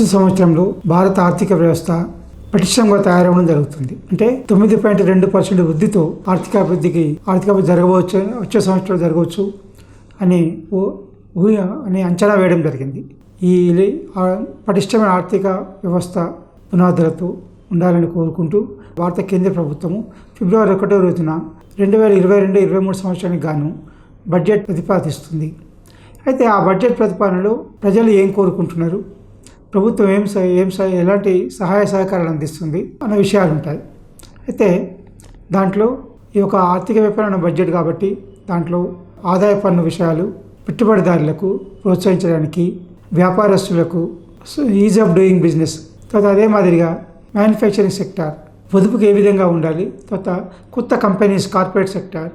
ప్రస్తుత సంవత్సరంలో భారత ఆర్థిక వ్యవస్థ పటిష్టంగా తయారవడం జరుగుతుంది. అంటే 9.2% వృద్ధితో ఆర్థికాభివృద్ధి జరగవచ్చు, వచ్చే సంవత్సరం జరగవచ్చు అని అంచనా వేయడం జరిగింది. ఈ పటిష్టమైన ఆర్థిక వ్యవస్థ పునాదులతో ఉండాలని కోరుకుంటూ భారత కేంద్ర ప్రభుత్వము ఫిబ్రవరి 1వ రోజున 2022-23 సంవత్సరానికి గాను బడ్జెట్ ప్రతిపాదిస్తుంది. అయితే ఆ బడ్జెట్ ప్రతిపాదనలో ప్రజలు ఏం కోరుకుంటున్నారు, ప్రభుత్వం ఎలాంటి సహాయ సహకారాలు అందిస్తుంది అన్న విషయాలు ఉంటాయి. అయితే దాంట్లో ఈ యొక్క ఆర్థిక విపణన బడ్జెట్ కాబట్టి దాంట్లో ఆదాయ పన్ను విషయాలు, పెట్టుబడిదారులకు ప్రోత్సహించడానికి, వ్యాపారస్తులకు ఈజ్ ఆఫ్ డూయింగ్ బిజినెస్, తర్వాత అదే మాదిరిగా మ్యానుఫ్యాక్చరింగ్ సెక్టార్ పొదుపుకి ఏ విధంగా ఉండాలి, తర్వాత కొత్త కంపెనీస్ కార్పొరేట్ సెక్టార్,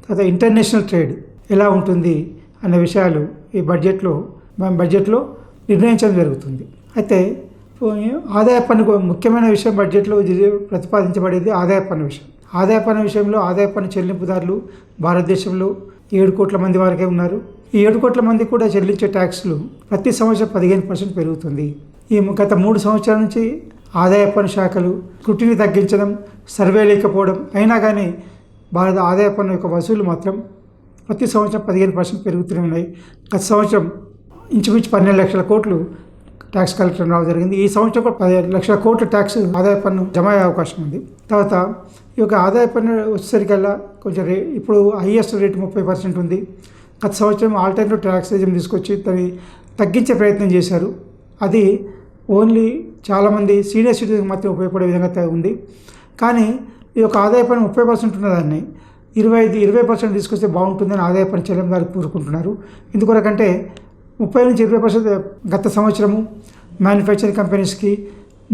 తర్వాత ఇంటర్నేషనల్ ట్రేడ్ ఎలా ఉంటుంది అనే విషయాలు ఈ బడ్జెట్లో నిర్ణయించడం జరుగుతుంది. అయితే ఆదాయ పన్ను ముఖ్యమైన విషయం బడ్జెట్లో ప్రతిపాదించబడేది ఆదాయ పన్ను విషయం. ఆదాయ పన్ను విషయంలో ఆదాయ పన్ను చెల్లింపుదారులు భారతదేశంలో 7 కోట్ల మంది వరకే ఉన్నారు. ఈ 7 కోట్ల మంది కూడా చెల్లించే ట్యాక్స్లు ప్రతి సంవత్సరం 15% పెరుగుతుంది. ఈ గత 3 సంవత్సరాల నుంచి ఆదాయ పన్ను శాఖలు స్క్రూటినీ తగ్గించడం, సర్వే లేకపోవడం అయినా కానీ భారత ఆదాయ పన్ను యొక్క వసూలు మాత్రం ప్రతి సంవత్సరం 15% పెరుగుతూనే ఉన్నాయి. గత సంవత్సరం ఇంచుమించు 12 లక్షల కోట్లు ట్యాక్స్ కలెక్టర్ రావడం జరిగింది. ఈ సంవత్సరం 15 లక్షల కోట్ల ట్యాక్స్ ఆదాయ పన్ను జమ అయ్యే అవకాశం ఉంది. తర్వాత ఈ యొక్క ఆదాయ పన్ను వచ్చేసరికల్లా కొంచెం ఇప్పుడు హైయెస్ట్ రేట్ 30% ఉంది. గత సంవత్సరం ఆల్టర్నేటివ్ ట్యాక్స్ రిజిమ్ తీసుకొచ్చి దాన్ని తగ్గించే ప్రయత్నం చేశారు. అది ఓన్లీ చాలామంది సీనియర్ సిటిజన్కి మాత్రం ఉపయోగపడే విధంగా ఉంది. కానీ ఈ యొక్క ఆదాయ పన్ను 30% ఉన్నదాన్ని 20% తీసుకొస్తే బాగుంటుందని ఆదాయ పన్ను చెల్లింపుదారు కోరుకుంటున్నారు. ఎందుకొరకంటే 30-20% గత సంవత్సరము మ్యానుఫ్యాక్చరింగ్ కంపెనీస్కి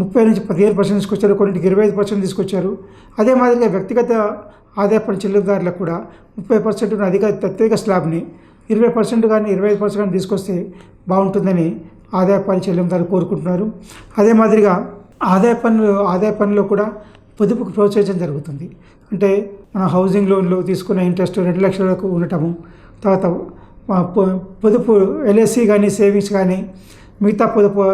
30-15% తీసుకొచ్చారు, కొన్నింటికి 25% తీసుకొచ్చారు. అదే మాదిరిగా వ్యక్తిగత ఆదాయ పన్ను చెల్లింపుదారులకు కూడా 30% ప్రత్యేక స్లాబ్ని 20% కానీ 25% కానీ తీసుకొస్తే బాగుంటుందని ఆదాయ పన్ను చెల్లింపుదారులు కోరుకుంటున్నారు. అదే మాదిరిగా ఆదాయ పన్నులో కూడా పొదుపుకు ప్రోత్సహించడం జరుగుతుంది. అంటే మన హౌసింగ్ లోన్లు తీసుకున్న ఇంట్రెస్ట్ 2 లక్షలకు ఉండటము, తర్వాత పొదుపు ఎల్ఐసి కానీ సేవింగ్స్ కానీ మిగతా పొదుపు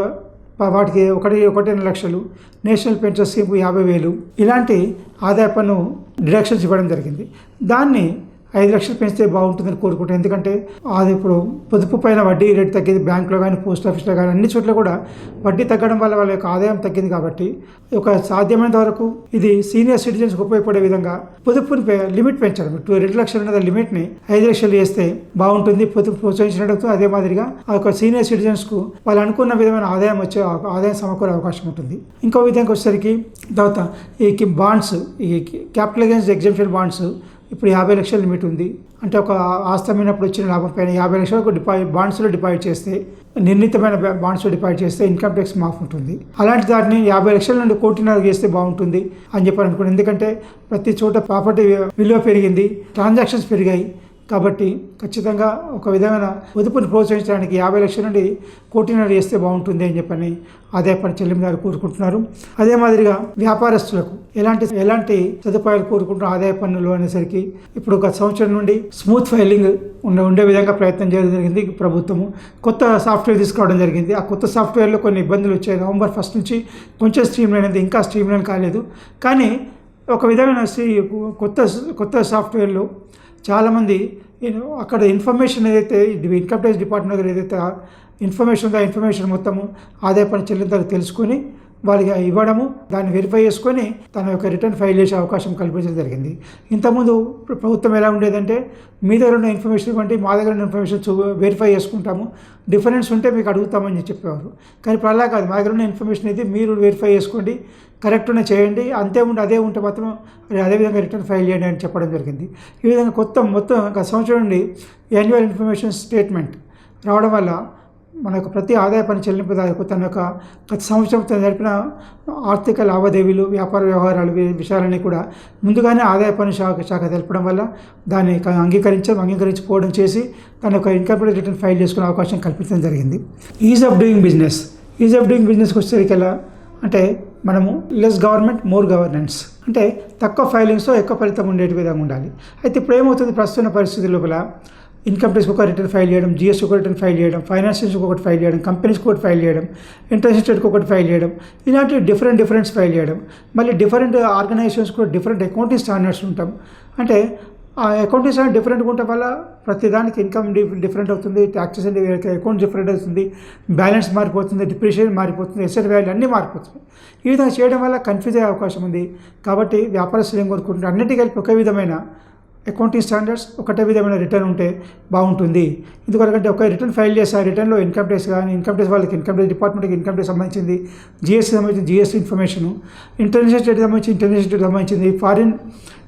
వాటికి 1.5 లక్షలు, నేషనల్ పెన్షన్ స్కీమ్ 50,000 ఇలాంటి ఆదాయ పన్ను డిడక్షన్స్ ఇవ్వడం జరిగింది. దాన్ని 5 లక్షలు పెంచితే బాగుంటుందని కోరుకుంటాను. ఎందుకంటే అది ఇప్పుడు పొదుపు పైన వడ్డీ రేటు తగ్గింది. బ్యాంకులో కానీ పోస్ట్ ఆఫీస్లో కానీ అన్ని చోట్ల కూడా వడ్డీ తగ్గడం వల్ల వాళ్ళ యొక్క ఆదాయం తగ్గింది. కాబట్టి ఒక సాధ్యమైనంత వరకు ఇది సీనియర్ సిటిజన్స్కి ఉపయోగపడే విధంగా పొదుపుని లిమిట్ పెంచడం, 2 లక్షలు ఉన్న లిమిట్ని 5 లక్షలు చేస్తే బాగుంటుంది. పొదుపు ప్రోత్సహించినట్టు అదే మాదిరిగా ఆ యొక్క సీనియర్ సిటిజన్స్కు వాళ్ళు అనుకున్న విధమైన ఆదాయం సమకూరే అవకాశం ఉంటుంది. ఇంకో విధంగా వచ్చేసరికి తర్వాత ఈ బాండ్స్, ఈ క్యాపిటల్ గెయిన్స్ ఎగ్జంప్షన్ బాండ్స్ ఇప్పుడు 50 లక్షల లిమిట్ ఉంది. అంటే ఒక ఆస్తి అమ్మినప్పుడు వచ్చిన లాభం పైన 50 లక్షలకు బాండ్స్లో డిపాజిట్ చేస్తే, నిర్ణీతమైన బాండ్స్లో డిపాజిట్ చేస్తే ఇన్కమ్ ట్యాక్స్ మాఫ్ ఉంటుంది. అలాంటి దాన్ని 50 లక్షల నుండి 1.5 కోటి చేస్తే బాగుంటుంది అని చెప్పి అనుకున్నాను. ఎందుకంటే ప్రతి చోట ప్రాపర్టీ విలువ పెరిగింది, ట్రాన్సాక్షన్స్ పెరిగాయి. కాబట్టి ఖచ్చితంగా ఒక విధమైన పొదుపుని ప్రోత్సహించడానికి 50 లక్షల నుండి 1 కోటి చేస్తే బాగుంటుంది అని చెప్పని ఆదాయ పన్ను చెల్లింపుదారు కోరుకుంటున్నారు. అదే మాదిరిగా వ్యాపారస్తులకు ఎలాంటి సదుపాయాలు కోరుకుంటున్న ఆదాయ పన్నులు అనేసరికి ఇప్పుడు గత సంవత్సరం నుండి స్మూత్ ఫైలింగ్ ఉండే విధంగా ప్రయత్నం చేయడం జరిగింది. ప్రభుత్వము కొత్త సాఫ్ట్వేర్ తీసుకురావడం జరిగింది. ఆ కొత్త సాఫ్ట్వేర్లో కొన్ని ఇబ్బందులు వచ్చాయి. నవంబర్ 1 నుంచి కొంచెం స్ట్రీమ్లైన్ అయింది, ఇంకా స్ట్రీమ్లైన్ కాలేదు. కానీ ఒక విధమైన కొత్త సాఫ్ట్వేర్లో చాలామంది అక్కడ ఇన్ఫర్మేషన్ ఏదైతే ఇన్కమ్ ట్యాక్స్ డిపార్ట్మెంట్ దగ్గర ఏదైతే ఇన్ఫర్మేషన్ ఉందో ఆ ఇన్ఫర్మేషన్ మొత్తము ఆదాయ పన్ను చెల్లింపుదారులకు తెలుసుకొని వాళ్ళకి ఇవ్వడము, దాన్ని వెరిఫై చేసుకొని తన యొక్క రిటర్న్ ఫైల్ చేసే అవకాశం కల్పించడం జరిగింది. ఇంతకుముందు ప్రభుత్వం ఎలా ఉండేదంటే మీ దగ్గర ఉన్న ఇన్ఫర్మేషన్ ఇవ్వండి, మా దగ్గర ఉన్న ఇన్ఫర్మేషన్ వెరిఫై చేసుకుంటాము, డిఫరెన్స్ ఉంటే మీకు అడుగుతామని చెప్పేవారు. కానీ ఇప్పుడు అలా కాదు, మా దగ్గర ఉన్న ఇన్ఫర్మేషన్ అయితే మీరు వెరిఫై చేసుకోండి, కరెక్ట్గా చేయండి, అదే ఉంటే మాత్రం అదేవిధంగా రిటర్న్ ఫైల్ చేయండి అని చెప్పడం జరిగింది. ఈ విధంగా మొత్తం గత సంవత్సరం నుండి యాన్యువల్ ఇన్ఫర్మేషన్ స్టేట్మెంట్ రావడం వల్ల మన యొక్క ప్రతి ఆదాయ పన్ను చెల్లింపుదారుకు తన యొక్క గత సంవత్సరం జరిపిన ఆర్థిక లావాదేవీలు, వ్యాపార వ్యవహారాలు విషయాలన్నీ కూడా ముందుగానే ఆదాయ పన్ను శాఖ తెలపడం వల్ల దాన్ని అంగీకరించకపోవడం చేసి తన యొక్క ఇన్కమ్ రిటర్న్ ఫైల్ చేసుకునే అవకాశం కల్పించడం జరిగింది. ఈజ్ ఆఫ్ డూయింగ్ బిజినెస్కి వచ్చేసరికి ఎలా అంటే మనము లెస్ గవర్నమెంట్ మోర్ గవర్నెన్స్, అంటే తక్కువ ఫైలింగ్స్తో ఎక్కువ ఫలితం ఉండేటి విధంగా ఉండాలి. అయితే ఇప్పుడు ఏమవుతుంది, ప్రస్తుత పరిస్థితి లోపల ఇన్కమ్ ట్యాక్స్కి ఒక రిటర్న్ ఫైల్ చేయడం, జిఎస్టీ ఒక రిటర్న్ ఫైల్ చేయడం, ఫైనాన్షియల్స్కి ఒకటి ఫైల్ చేయడం, కంపెనీస్కి ఒకటి ఫైల్ చేయడం, ఇంటర్నేషనల్ స్టేట్కి ఒకటి ఫైల్ చేయడం, ఇలాంటి డిఫరెంట్ ఫైల్ చేయడం. మళ్ళీ డిఫరెంట్ ఆర్గనైజేషన్స్ కూడా డిఫరెంట్ అకౌంటింగ్ స్టాండర్డ్స్ ఉంటాం. అంటే ఆ అకౌంటింగ్ స్టాండర్డ్ డిఫరెంట్గా ఉండటం వల్ల ప్రతిదానికి ఇన్కమ్ డిఫరెంట్ అవుతుంది, ట్యాక్సెస్ అంటే అకౌంట్ డిఫరెంట్ అవుతుంది, బ్యాలెన్స్ మారిపోతుంది, డిప్రిషియేషన్ మారిపోతుంది, ఎసెట్ వాల్యూ అన్నీ మారిపోతుంది. ఈ విధంగా చేయడం వల్ల కన్ఫ్యూజ్ అయ్యే అవకాశం ఉంది. కాబట్టి వ్యాపారస్తులు ఏం కోరుకుంటున్నారు, అన్నిటికీ కలిపి ఒకే విధమైన అకౌంటింగ్ స్టాండర్డ్స్, ఒకటే విధమైన రిటర్న్ ఉంటే బాగుంటుంది. ఎందుకంటే ఒక రిటర్న్ ఫైల్ చేసి ఆ రిటర్న్లో ఇన్కమ్ ట్యాక్స్ కానీ, ఇన్కమ్ ట్యాక్స్ వాళ్ళకి ఇన్కమ్ ట్యాక్స్ డిపార్ట్మెంట్కి ఇన్కమ్ ట్యాక్స్ సంబంధించింది, జిఎస్టీ సంబంధించి జిఎస్టీ ఇన్ఫర్మేషన్, ఇంటర్నేషనల్ స్టేట్ సంబంధించి ఇంటర్నేషనల్ స్టేట్ సంబంధించింది,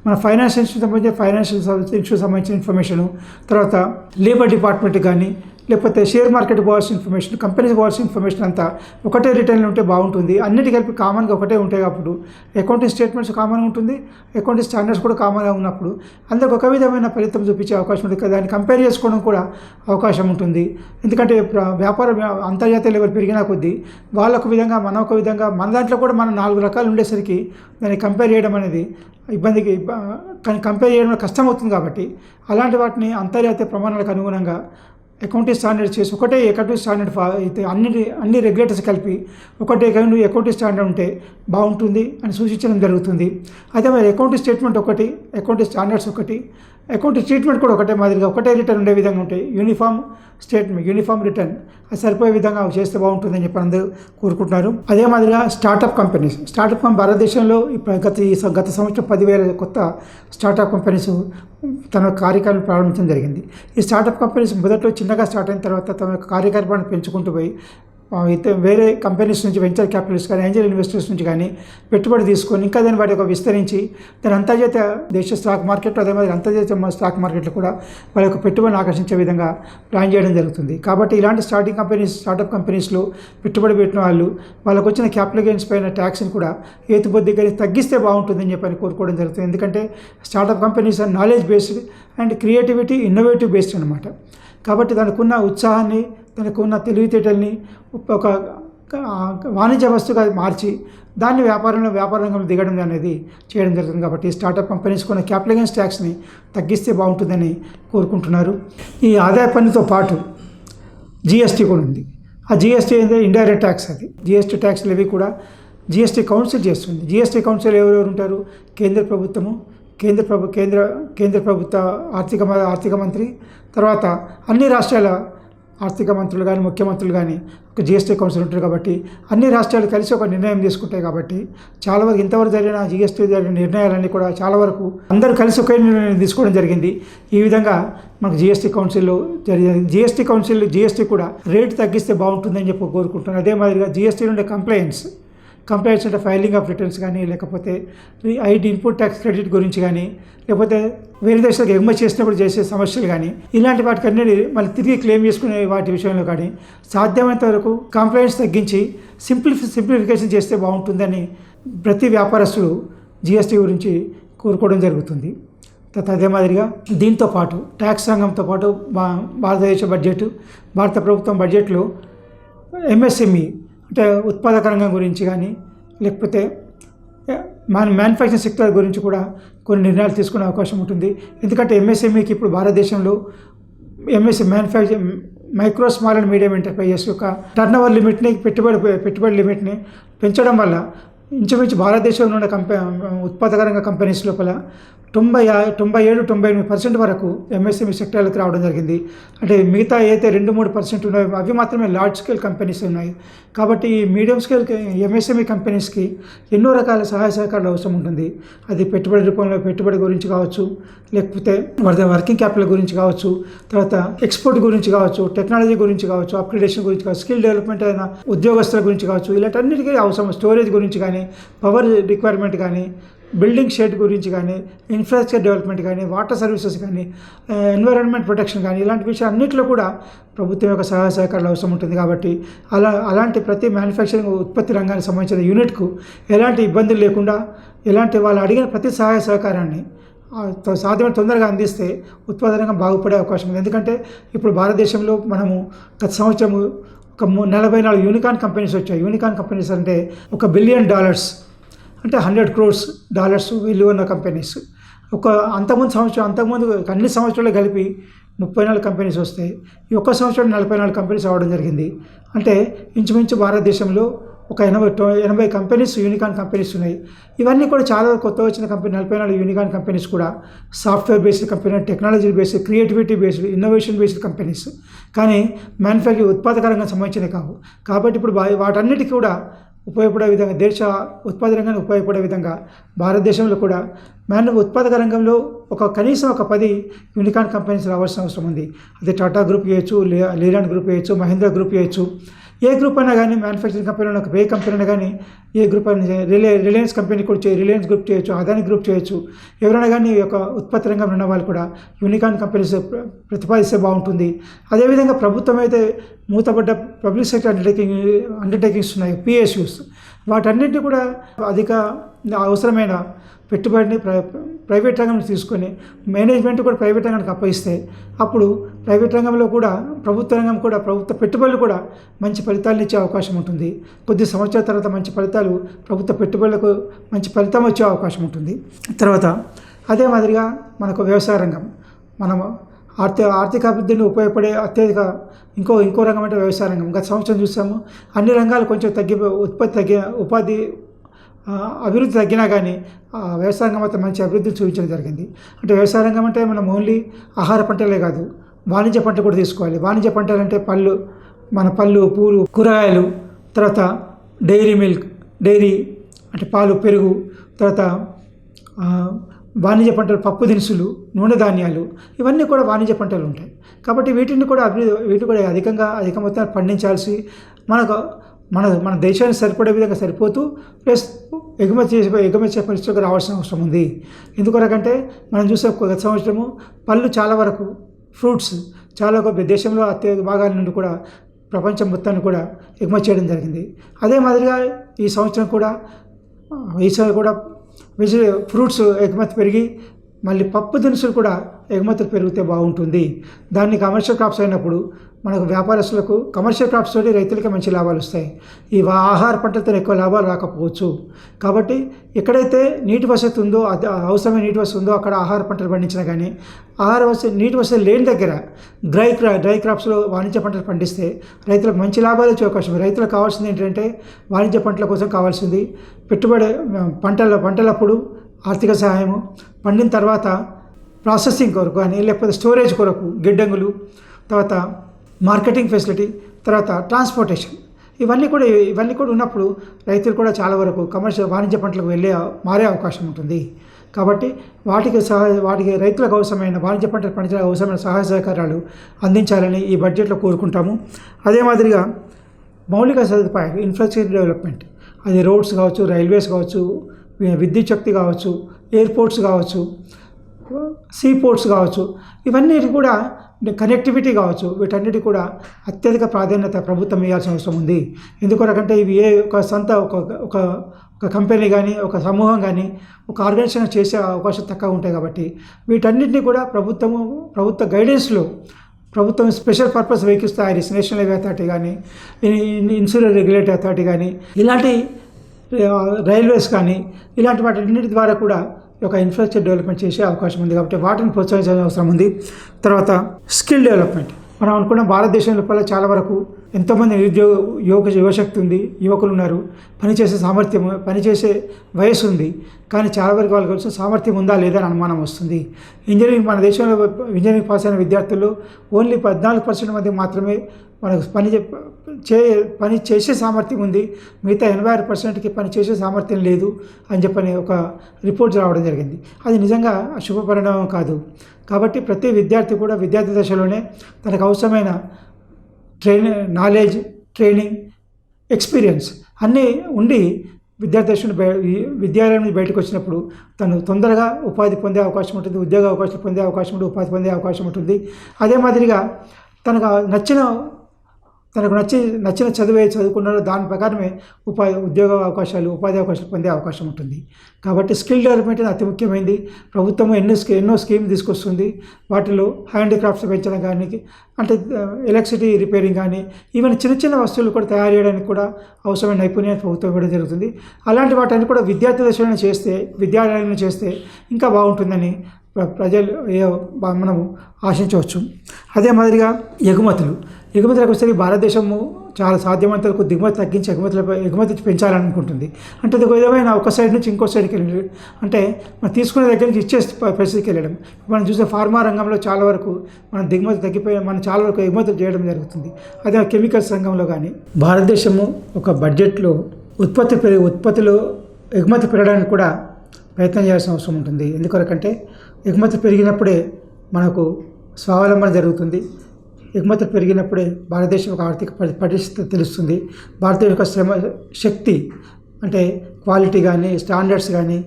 మన ఫైనాన్స్ ఇన్స్టిట్యూట్ సంబంధించి ఫైనాన్షియల్ ఇన్స్టిట్యూట్ సంబంధించిన ఇన్ఫర్మేషను, తర్వాత లేబర్ డిపార్ట్మెంట్ కానీ, లేకపోతే షేర్ మార్కెట్ పోవాల్సిన ఇన్ఫర్మేషన్, కంపెనీస్ పోవాల్సిన ఇన్ఫర్మేషన్ అంతా ఒకటే రిటర్న్లో ఉంటే బాగుంటుంది. అన్నిటి కలిపి కామన్గా ఒకటే ఉంటాయి. అప్పుడు అకౌంటింగ్ స్టేట్మెంట్స్ కామన్గా ఉంటుంది, అకౌంటింగ్ స్టాండర్డ్స్ కూడా కామన్గా ఉన్నప్పుడు అందరికి ఒక విధమైన ఫలితం చూపించే అవకాశం ఉంటుంది. దాన్ని కంపేర్ చేసుకోవడం కూడా అవకాశం ఉంటుంది. ఎందుకంటే వ్యాపారం అంతర్జాతీయ లెవెల్ పెరిగిన కొద్దీ వాళ్ళొక విధంగా, మనం ఒక విధంగా, మన దాంట్లో కూడా మనం 4 రకాలు ఉండేసరికి దాన్ని కంపేర్ చేయడం అనేది కంపేర్ చేయడం కష్టం అవుతుంది. కాబట్టి అలాంటి వాటిని అంతర్జాతీయ ప్రమాణాలకు అనుగుణంగా అకౌంటింగ్ స్టాండర్డ్ చేసి ఒకటే అకౌంటింగ్ స్టాండర్డ్ అయితే అన్ని రెగ్యులేటర్స్ కలిపి ఒకటే అకౌంటింగ్ స్టాండర్డ్ ఉంటే బాగుంటుంది అని సూచించడం జరుగుతుంది. అదే మరి అకౌంటింగ్ స్టేట్మెంట్ ఒకటి, అకౌంటింగ్ స్టాండర్డ్స్ ఒకటి, అకౌంటింగ్ ట్రీట్మెంట్ కూడా ఒకటే మాదిరిగా ఒకటే రిటర్న్ ఉండే విధంగా ఉంటాయి. యూనిఫామ్ స్టేట్మెంట్, యూనిఫామ్ రిటర్న్ అది సరిపోయే విధంగా చేస్తే బాగుంటుందని చెప్పి అందరూ కోరుకుంటున్నారు. అదే మాదిరిగా స్టార్టప్ కంపెనీస్, భారతదేశంలో గత సంవత్సరం 10,000 కొత్త స్టార్టప్ కంపెనీస్ తన కార్యకలాపాలను ప్రారంభించడం జరిగింది. ఈ స్టార్టప్ కంపెనీస్ మొదట్లో చిన్నగా స్టార్ట్ అయిన తర్వాత తమ యొక్క కార్యకలాపాలను పెంచుకుంటూ పోయి వేరే కంపెనీస్ నుంచి, వెంచర్ క్యాపిటల్స్ కానీ, ఏంజల్ ఇన్వెస్టర్స్ నుంచి కానీ పెట్టుబడి తీసుకొని ఇంకా దాన్ని వాటి యొక్క విస్తరించి దాని అంతర్జాతీయ దేశ స్టాక్ మార్కెట్, అదే మాదిరి అంతర్జాతీయ స్టాక్ మార్కెట్లో కూడా వాళ్ళ యొక్క పెట్టుబడిని ఆకర్షించే విధంగా ప్లాన్ చేయడం జరుగుతుంది. కాబట్టి ఇలాంటి స్టార్టప్ కంపెనీస్లో పెట్టుబడి పెట్టిన వాళ్ళకు వచ్చిన క్యాపిటల్ గెయిన్స్ పైన ట్యాక్స్ని కూడా ఏతుబొద్దిగా తగ్గిస్తే బాగుంటుందని చెప్పని కోరుకోవడం జరుగుతుంది. ఎందుకంటే startup companies are knowledge based and creativity, innovative based అనమాట. కాబట్టి దానికి ఉన్న ఉత్సాహాన్ని, దానికి ఉన్న తెలివితేటల్ని ఒక వాణిజ్య వస్తువుగా మార్చి దాన్ని వ్యాపార రంగంలో దిగడం అనేది చేయడం జరుగుతుంది. కాబట్టి స్టార్టప్ కంపెనీస్ కొన్న క్యాపిటల్ గెయిన్స్ ట్యాక్స్ని తగ్గిస్తే బాగుంటుందని కోరుకుంటున్నారు. ఈ ఆదాయ పన్నుతో పాటు జిఎస్టీ కూడా ఉంది. ఆ జిఎస్టీ ఏంటంటే ఇండైరెక్ట్ ట్యాక్స్. అది జిఎస్టీ ట్యాక్స్లు ఇవి కూడా జిఎస్టీ కౌన్సిల్ చేస్తుంది. జిఎస్టీ కౌన్సిల్ ఎవరెవరు ఉంటారు? కేంద్ర ప్రభుత్వము, కేంద్ర ప్రభుత్వ ఆర్థిక మంత్రి, తర్వాత అన్ని రాష్ట్రాల ఆర్థిక మంత్రులు కానీ, ముఖ్యమంత్రులు కానీ ఒక జిఎస్టీ కౌన్సిల్ ఉంటారు. కాబట్టి అన్ని రాష్ట్రాలు కలిసి ఒక నిర్ణయం తీసుకుంటాయి. కాబట్టి చాలా వరకు ఇంతవరకు జరిగిన జిఎస్టీ జరిగిన నిర్ణయాలన్నీ కూడా చాలా వరకు అందరూ కలిసి ఒకే నిర్ణయం తీసుకోవడం జరిగింది. ఈ విధంగా మనకు జిఎస్టీ కౌన్సిల్లో జరిగింది. జిఎస్టీ కూడా రేటు తగ్గిస్తే బాగుంటుందని చెప్పి కోరుకుంటున్నాను. అదే మాదిరిగా జిఎస్టీ నుండి కంప్లైంట్స్ అంటే ఫైలింగ్ ఆఫ్ రిటర్న్స్ కానీ, లేకపోతే ఐటీ ఇన్పుట్ ట్యాక్స్ క్రెడిట్ గురించి కానీ, లేకపోతే వేరే దేశాలకు ఎగుమతి చేసినప్పుడు చేసే సమస్యలు కానీ, ఇలాంటి వాటికి అన్నీ మళ్ళీ తిరిగి క్లెయిమ్ చేసుకునే వాటి విషయంలో కానీ సాధ్యమైనంత వరకు కంప్లైంట్స్ తగ్గించి సింప్లిఫికేషన్ చేస్తే బాగుంటుందని ప్రతి వ్యాపారస్తుడు జిఎస్టీ గురించి కోరుకోవడం జరుగుతుంది. అదే మాదిరిగా దీంతో పాటు ట్యాక్స్ రంగంతో పాటు భారత ప్రభుత్వం బడ్జెట్లో ఎంఎస్ఎంఈ అంటే ఉత్పాదక రంగం గురించి కానీ, లేకపోతే మ్యానుఫ్యాక్చరింగ్ సెక్టర్ గురించి కూడా కొన్ని నిర్ణయాలు తీసుకునే అవకాశం ఉంటుంది. ఎందుకంటే ఎంఎస్ఎంఈకి ఇప్పుడు భారతదేశంలో micro, small and medium enterprises యొక్క టర్నోవర్ లిమిట్ని, పెట్టుబడి లిమిట్ని పెంచడం వల్ల ఇంచుమించు భారతదేశంలో ఉన్న ఉత్పాదక రంగ కంపెనీస్ లోపల 97-98% వరకు ఎంఎస్ఎంఈ సెక్టర్లకు రావడం జరిగింది. అంటే మిగతా అయితే 2-3% ఉన్నాయో అవి మాత్రమే లార్జ్ స్కేల్ కంపెనీస్ ఉన్నాయి. కాబట్టి ఈ మీడియం స్కేల్ ఎంఎస్ఎంఈ కంపెనీస్కి ఎన్నో రకాల సహాయ సహకారాలు అవసరం ఉంటుంది. అది పెట్టుబడి రూపంలో పెట్టుబడి గురించి కావచ్చు, లేకపోతే వర్కింగ్ క్యాపిటల్ గురించి కావచ్చు, తర్వాత ఎక్స్పోర్ట్ గురించి కావచ్చు, టెక్నాలజీ గురించి కావచ్చు, అప్గ్రేడేషన్ గురించి కావచ్చు, స్కిల్ డెవలప్మెంట్ అయిన ఉద్యోగస్తుల గురించి కావచ్చు, ఇలాంటన్నిటికీ అవసరం. స్టోరేజ్ గురించి కానీ, పవర్ రిక్వైర్మెంట్ కానీ, బిల్డింగ్ షెడ్ గురించి కానీ, ఇన్ఫ్రాస్ట్రక్చర్ డెవలప్మెంట్ కానీ, వాటర్ సర్వీసెస్ కానీ, ఎన్విరాన్మెంట్ ప్రొటెక్షన్ కానీ, ఇలాంటి విషయాలు అన్నింటిలో కూడా ప్రభుత్వం యొక్క సహాయ సహకారాలు అవసరం ఉంటుంది. కాబట్టి అలాంటి ప్రతి మ్యానుఫ్యాక్చరింగ్ ఉత్పత్తి రంగానికి సంబంధించిన యూనిట్కు ఎలాంటి ఇబ్బందులు లేకుండా, వాళ్ళు అడిగిన ప్రతి సహాయ సహకారాన్ని సాధ్యమైన తొందరగా అందిస్తే ఉత్పాదన రంగం బాగుపడే అవకాశం ఉంది. ఎందుకంటే ఇప్పుడు భారతదేశంలో మనము గత సంవత్సరం ఒక 44 యూనికార్న్ కంపెనీస్ వచ్చాయి. యూనికార్న్ కంపెనీస్ అంటే $1 బిలియన్ అంటే $100 crores విలువ ఉన్న కంపెనీస్. అంతకుముందు అన్ని సంవత్సరాలు కలిపి 34 కంపెనీస్ వస్తాయి. ఈ ఒక్క సంవత్సరం 44 కంపెనీస్ అవ్వడం జరిగింది. అంటే ఇంచుమించు భారతదేశంలో ఒక 80 కంపెనీస్, యూనికార్న్ కంపెనీస్ ఉన్నాయి. ఇవన్నీ కూడా చాలా కొత్త వచ్చిన కంపెనీ 44 యూనికార్న్ కంపెనీస్ కూడా software based company, technology based, creativity based, innovation based companies. కానీ మ్యానుఫ్యాక్చరింగ్ ఉత్పాదక రంగం సంబంధించినవి కావు. కాబట్టి ఇప్పుడు వాటన్నిటికీ కూడా ఉపయోగపడే విధంగా, దేశ ఉత్పాదక రంగాన్ని ఉపయోగపడే విధంగా భారతదేశంలో కూడా ఉత్పాదక రంగంలో కనీసం ఒక 10 యూనికార్న్ కంపెనీస్ రావాల్సిన అవసరం ఉంది. అది టాటా గ్రూప్ చేయొచ్చు, లీలాండ్ గ్రూప్ చేయొచ్చు, మహీంద్రా గ్రూప్ చేయొచ్చు. ఏ గ్రూప్ అయినా కానీ, మ్యానుఫ్యాక్చరింగ్ కంపెనీ ఒక ఏ కంపెనీ అయినా కానీ, ఏ గ్రూప్ అయినా, రిలయన్స్ కంపెనీ కూడా రిలయన్స్ గ్రూప్ చేయొచ్చు, అదాని గ్రూప్ చేయొచ్చు. ఎవరైనా కానీ ఈ యొక్క ఉత్పత్తి రంగంలో ఉన్న వాళ్ళు కూడా యూనికార్న్ కంపెనీస్ ప్రతిపాదిస్తే బాగుంటుంది. అదేవిధంగా ప్రభుత్వం అయితే మూతపడ్డ పబ్లిక్ సెక్టర్ అండర్టేకింగ్స్ ఉన్నాయి, PSUs. వాటన్నింటినీ కూడా అధిక అవసరమైన పెట్టుబడిని ప్రైవేట్ రంగం తీసుకొని మేనేజ్మెంట్ కూడా ప్రైవేట్ రంగానికి అప్పగిస్తే అప్పుడు ప్రైవేట్ రంగంలో కూడా ప్రభుత్వ పెట్టుబడులు కూడా మంచి ఫలితాలను ఇచ్చే అవకాశం ఉంటుంది. కొద్ది సంవత్సరాల తర్వాత మంచి ఫలితాలు, ప్రభుత్వ పెట్టుబడులకు మంచి ఫలితం వచ్చే అవకాశం ఉంటుంది. తర్వాత అదే మాదిరిగా మనకు వ్యవసాయ రంగం, మనం ఆర్థికాభివృద్ధిని ఉపయోగపడే అత్యధిక ఇంకో రంగం అంటే వ్యవసాయ రంగం. గత సంవత్సరం చూసాము, అన్ని రంగాలు కొంచెం ఉపాధి అభివృద్ధి తగ్గినా కానీ వ్యవసాయ రంగం అయితే మంచి అభివృద్ధిని చూపించడం జరిగింది. అంటే వ్యవసాయ రంగం అంటే మనం ఓన్లీ ఆహార పంటలే కాదు, వాణిజ్య పంట కూడా తీసుకోవాలి. వాణిజ్య పంటలు అంటే పళ్ళు, పూలు, కూరగాయలు, తర్వాత డైరీ అంటే పాలు, పెరుగు, తర్వాత వాణిజ్య పంటలు, పప్పు దినుసులు, నూనె ధాన్యాలు, ఇవన్నీ కూడా వాణిజ్య పంటలు ఉంటాయి. కాబట్టి వీటిని కూడా అధిక మొత్తాన్ని పండించాల్సి మన దేశానికి సరిపడే విధంగా సరిపోతూ ప్లస్ ఎగుమతి చేసే పరిస్థితికి రావాల్సిన అవసరం ఉంది. ఎందుకొరకంటే మనం చూసే గత సంవత్సరము పళ్ళు చాలా వరకు, ఫ్రూట్స్ చాలా దేశంలో అత్యధిక భాగాల నుండి కూడా ప్రపంచం మొత్తాన్ని కూడా ఎగుమతి చేయడం జరిగింది. అదే మాదిరిగా ఈ సంవత్సరం కూడా ఫ్రూట్స్ ఎగుమతి పెరిగి మళ్ళీ పప్పు దినుసులు కూడా ఎగుమతులు పెరిగితే బాగుంటుంది. దాన్ని కమర్షియల్ క్రాప్స్ అయినప్పుడు మనకు వ్యాపారస్తులకు కమర్షియల్ క్రాప్స్ తోటి రైతులకి మంచి లాభాలు వస్తాయి. ఈ ఆహార పంటలతో ఎక్కువ లాభాలు రాకపోవచ్చు. కాబట్టి ఎక్కడైతే నీటి వసతి ఉందో, అవసరమైన నీటి వసతి ఉందో అక్కడ ఆహార పంటలు పండించినా కానీ, నీటి వసతి లేని దగ్గర డ్రై క్రాప్స్లో వాణిజ్య పంటలు పండిస్తే రైతులకు మంచి లాభాలు వచ్చే అవకాశం. రైతులకు కావాల్సింది ఏంటంటే వాణిజ్య పంటల కోసం కావాల్సింది పెట్టుబడి, పంటలప్పుడు ఆర్థిక సహాయము, పండిన తర్వాత ప్రాసెసింగ్ కొరకు కానీ లేకపోతే స్టోరేజ్ కొరకు గిడ్డంగులు, తర్వాత మార్కెటింగ్ ఫెసిలిటీ, తర్వాత ట్రాన్స్పోర్టేషన్, ఇవన్నీ కూడా ఉన్నప్పుడు రైతులు కూడా చాలా వరకు వాణిజ్య పంటలకు మారే అవకాశం ఉంటుంది. కాబట్టి వాటికి రైతులకు అవసరమైన వాణిజ్య పంటలు పండించడానికి అవసరమైన సహాయ సహకారాలు అందించాలని ఈ బడ్జెట్లో కోరుకుంటాము. అదే మాదిరిగా మౌలిక సదుపాయాలు, ఇన్ఫ్రాస్ట్రక్చర్ డెవలప్మెంట్, అది రోడ్స్ కావచ్చు, రైల్వేస్ కావచ్చు, విద్యుత్ శక్తి కావచ్చు, ఎయిర్పోర్ట్స్ కావచ్చు, సీ పోర్ట్స్ కావచ్చు, ఇవన్నీ కూడా కనెక్టివిటీ కావచ్చు, వీటన్నిటి కూడా అత్యధిక ప్రాధాన్యత ప్రభుత్వం ఇవ్వాల్సిన అవసరం ఉంది. ఎందుకొరకంటే ఇవి ఒక కంపెనీ కానీ, ఒక సమూహం కానీ, ఒక ఆర్గనైజేషన్ చేసే అవకాశం తక్కువ ఉంటాయి. కాబట్టి వీటన్నిటిని కూడా ప్రభుత్వ గైడెన్స్లో ప్రభుత్వం స్పెషల్ పర్పస్ వెహికల్స్ తయారు చేసి నేషనల్ హైవే అథారిటీ కానీ, ఇన్సూరెన్స్ రెగ్యులేటరీ అథారిటీ కానీ, ఇలాంటి రైల్వేస్ కానీ, ఇలాంటి వాటి ద్వారా కూడా ఒక ఇన్ఫ్రాస్ట్రక్చర్ డెవలప్మెంట్ చేసే అవకాశం ఉంది. కాబట్టి వాటిని ప్రోత్సహించాల్సిన అవసరం ఉంది. తర్వాత స్కిల్ డెవలప్మెంట్, మనం అనుకున్న భారతదేశం లోపల చాలా వరకు ఎంతోమంది యువశక్తి ఉంది, యువకులు ఉన్నారు, పనిచేసే వయసు ఉంది. కానీ చాలా వరకు వాళ్ళకి వచ్చిన సామర్థ్యం ఉందా లేదా అని అనుమానం వస్తుంది. మన దేశంలో ఇంజనీరింగ్ పాస్ అయిన విద్యార్థుల్లో ఓన్లీ 14% మంది మాత్రమే మనకు పని చేసే సామర్థ్యం ఉంది, మిగతా 86%కి పని చేసే సామర్థ్యం లేదు అని చెప్పని ఒక రిపోర్ట్ రావడం జరిగింది. అది నిజంగా శుభ పరిణామం కాదు. కాబట్టి ప్రతి విద్యార్థి కూడా విద్యార్థి దశలోనే తనకు అవసరమైన నాలెడ్జ్, ట్రైనింగ్, ఎక్స్పీరియన్స్ అన్నీ ఉండి విద్యాలయం నుంచి బయటకు వచ్చినప్పుడు తను తొందరగా ఉపాధి పొందే అవకాశం ఉంటుంది, ఉద్యోగ అవకాశాలు పొందే అవకాశం ఉంటుంది, ఉపాధి పొందే అవకాశం ఉంటుంది. అదే మాదిరిగా తనకు నచ్చిన చదువుకున్నారో దాని ప్రకారమే ఉద్యోగ అవకాశాలు, ఉపాధి అవకాశాలు పొందే అవకాశం ఉంటుంది. కాబట్టి స్కిల్ డెవలప్మెంట్ అతి ముఖ్యమైనది. ప్రభుత్వం ఎన్నో స్కీమ్ తీసుకొస్తుంది. వాటిలో హ్యాండిక్రాఫ్ట్స్ పెంచడం కానీ, అంటే ఎలక్ట్రిసిటీ రిపేరింగ్ కానీ, ఈవెన్ చిన్న వస్తువులు కూడా తయారు చేయడానికి కూడా అవసరమైన నైపుణ్యాన్ని ప్రభుత్వం ఇవ్వడం జరుగుతుంది. అలాంటి వాటిని కూడా విద్యార్థి దశలో విద్యాలయంలో చేస్తే ఇంకా బాగుంటుందని ప్రజలు మనము ఆశించవచ్చు. అదే మాదిరిగా ఎగుమతులకు వస్తే భారతదేశము చాలా సాధ్యమైనంత వరకు దిగుమతి తగ్గించి ఎగుమతి పెంచాలనుకుంటుంది. అంటే ఇది ఒక విధమైన ఒక సైడ్ నుంచి ఇంకో సైడ్కి వెళ్ళి, అంటే మనం తీసుకునే దగ్గర నుంచి ఇచ్చే పరిస్థితికి వెళ్ళడం. మనం చూసే ఫార్మా రంగంలో చాలా వరకు మన దిగుమతి తగ్గిపోయి మనం చాలా వరకు ఎగుమతులు చేయడం జరుగుతుంది. అదే కెమికల్స్ రంగంలో కానీ భారతదేశము ఒక బడ్జెట్లో ఉత్పత్తిలో ఎగుమతి పెరగడానికి కూడా ప్రయత్నం చేయాల్సిన అవసరం ఉంటుంది. ఎందుకంటే ఎగుమతి పెరిగినప్పుడే మనకు స్వావలంబన జరుగుతుంది. ఎగుమతులు పెరిగినప్పుడే భారతదేశం యొక్క ఆర్థిక పరిస్థితి తెలుస్తుంది. భారతదేశం యొక్క శక్తి అంటే క్వాలిటీ కానీ స్టాండర్డ్స్ కానీ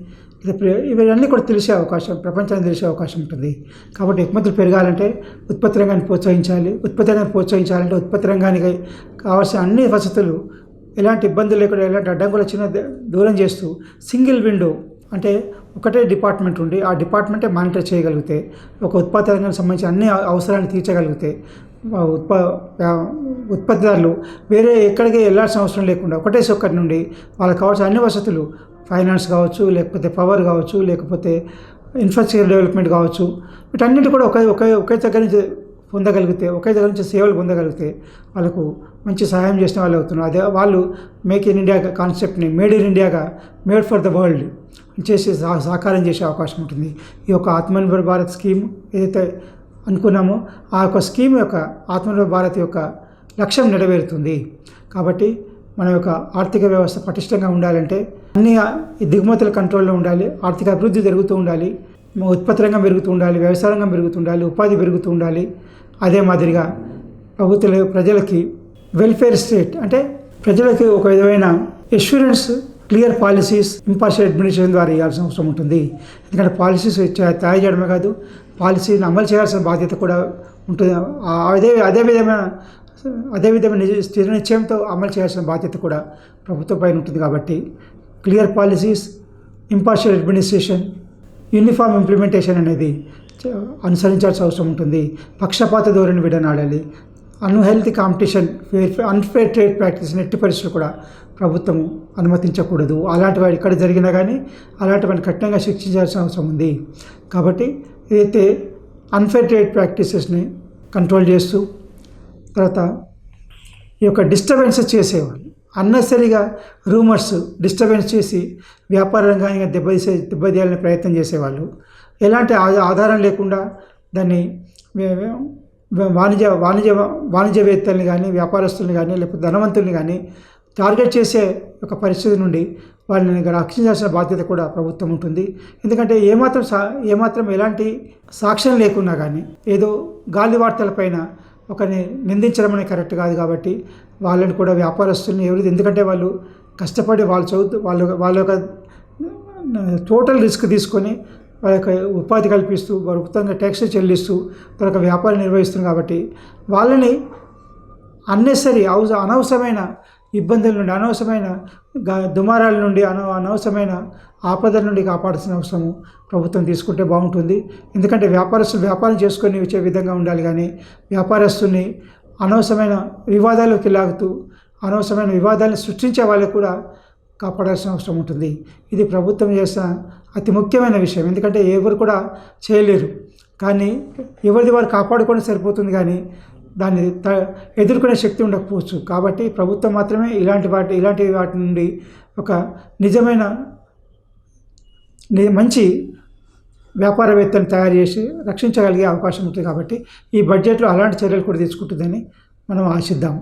ఇవన్నీ కూడా ప్రపంచానికి తెలిసే అవకాశం ఉంటుంది. కాబట్టి ఎగుమతులు పెరగాలంటే ఉత్పత్తి రంగాన్ని ప్రోత్సహించాలి. ఉత్పత్తి రంగానికి కావాల్సిన అన్ని వసతులు ఎలాంటి ఇబ్బందులు లేకుండా ఎలాంటి అడ్డంకులు దూరం చేస్తూ సింగిల్ విండో అంటే ఒకటే డిపార్ట్మెంట్ ఉండి ఆ డిపార్ట్మెంటే మానిటర్ చేయగలిగితే, ఒక ఉత్పత్తి రంగానికి సంబంధించి అన్ని అవసరాలను తీర్చగలిగితే ఉత్పత్తిదారులు వేరే ఎక్కడికి వెళ్ళాల్సిన అవసరం లేకుండా ఒకటి నుండి వాళ్ళకి కావాల్సిన అన్ని వసతులు ఫైనాన్స్ కావచ్చు, లేకపోతే పవర్ కావచ్చు, లేకపోతే ఇన్ఫ్రాస్ట్రక్చర్ డెవలప్మెంట్ కావచ్చు, వీటన్నిటి కూడా ఒకే దగ్గర నుంచి పొందగలిగితే, ఒకే దగ్గర నుంచి సేవలు పొందగలిగితే వాళ్ళకు మంచి సహాయం చేసిన వాళ్ళు అవుతున్నారు. అదే వాళ్ళు మేక్ ఇన్ ఇండియా కాన్సెప్ట్ని మేడ్ ఇన్ ఇండియాగా మేడ్ ఫర్ ద వరల్డ్ చేసి సాకారం చేసే అవకాశం ఉంటుంది. ఈ యొక్క ఆత్మనిర్భర్ భారత్ స్కీమ్ ఏదైతే అనుకున్నామో ఆ యొక్క స్కీమ్ యొక్క ఆత్మనిర్భర్ భారత్ యొక్క లక్ష్యం నెరవేరుతుంది. కాబట్టి మన యొక్క ఆర్థిక వ్యవస్థ పటిష్టంగా ఉండాలంటే అన్ని దిగుమతుల కంట్రోల్లో ఉండాలి, ఆర్థిక అభివృద్ధి జరుగుతూ ఉండాలి, ఉత్పత్తి రంగం పెరుగుతూ ఉండాలి, వ్యవసాయ రంగం పెరుగుతూ ఉండాలి, ఉపాధి పెరుగుతూ ఉండాలి. అదే మాదిరిగా ప్రజలకి వెల్ఫేర్ స్టేట్ అంటే ప్రజలకి ఒక విధమైన assurance, clear policies, impartial administration ద్వారా ఇవ్వాల్సిన అవసరం ఉంటుంది. ఎందుకంటే పాలసీస్ తయారు చేయడమే కాదు, పాలసీని అమలు చేయాల్సిన బాధ్యత కూడా ఉంటుంది. అదే విధమైన స్థిర నిశ్చయంతో అమలు చేయాల్సిన బాధ్యత కూడా ప్రభుత్వం పైన ఉంటుంది. కాబట్టి clear policies, impartial administration, uniform implementation అనేది అనుసరించాల్సిన అవసరం ఉంటుంది. పక్షపాత ధోరణి విడనాడాలి. Unhealthy competition, unfair trade practice ఎట్టి పరిస్థితులు కూడా ప్రభుత్వం అనుమతించకూడదు. అలాంటి వాడు ఇక్కడ జరిగినా కానీ అలాంటి వాడిని కఠినంగా శిక్షించాల్సిన అవసరం ఉంది. కాబట్టి ఏదైతే అన్ఫేర్ ట్రేడ్ ప్రాక్టీసెస్ని కంట్రోల్ చేస్తూ, తర్వాత ఈ యొక్క డిస్టర్బెన్సెస్ చేసేవాళ్ళు అన్నెసరీగా రూమర్స్ డిస్టర్బెన్స్ చేసి వ్యాపార రంగాన్ని దెబ్బతీయాలని ప్రయత్నం చేసేవాళ్ళు, ఎలాంటి ఆధారం లేకుండా దాన్ని వాణిజ్యవేత్తల్ని కానీ, వ్యాపారస్తుల్ని కానీ, లేకపోతే ధనవంతుల్ని కానీ టార్గెట్ చేసే ఒక పరిస్థితి నుండి వాళ్ళని రక్షించాల్సిన బాధ్యత కూడా ప్రభుత్వం ఉంటుంది. ఎందుకంటే ఏమాత్రం ఎలాంటి సాక్ష్యం లేకున్నా కానీ ఏదో గాలి వార్తలపైన ఒకరిని నిందించడం అనేది కరెక్ట్ కాదు. కాబట్టి వాళ్ళని కూడా వ్యాపారస్తుల్ని ఎందుకంటే వాళ్ళు కష్టపడి వాళ్ళ యొక్క టోటల్ రిస్క్ తీసుకొని వాళ్ళ యొక్క ఉపాధి కల్పిస్తూ ప్రభుత్వంగా ట్యాక్స్ చెల్లిస్తూ వాళ్ళ యొక్క వ్యాపారం నిర్వహిస్తుంది. కాబట్టి వాళ్ళని అనవసరమైన ఇబ్బందుల నుండి, అనవసరమైన దుమారాల నుండి, అనవసరమైన ఆపదల నుండి కాపాడాల్సిన అవసరము ప్రభుత్వం తీసుకుంటే బాగుంటుంది. ఎందుకంటే వ్యాపారస్తులు వ్యాపారం చేసుకొని వచ్చే విధంగా ఉండాలి, కానీ వ్యాపారస్తుల్ని అనవసరమైన వివాదాల్లోకి లాగుతూ అనవసరమైన వివాదాలను సృష్టించే వాళ్ళకు కూడా కాపాడాల్సిన అవసరం ఉంటుంది. ఇది ప్రభుత్వం చేసిన అతి ముఖ్యమైన విషయం. ఎందుకంటే ఎవరు కూడా చేయలేరు, కానీ ఎవరిది వారు కాపాడుకొని సరిపోతుంది, కానీ దాన్ని ఎదుర్కొనే శక్తి ఉండకపోవచ్చు. కాబట్టి ప్రభుత్వం మాత్రమే ఇలాంటి వాటి నుండి ఒక నిజమైన మంచి వ్యాపారవేత్తను తయారు చేసి రక్షించగలిగే అవకాశం ఉంటుంది. కాబట్టి ఈ బడ్జెట్లో అలాంటి చర్యలు కూడా తీసుకుంటుందని మనం ఆశిద్దాం.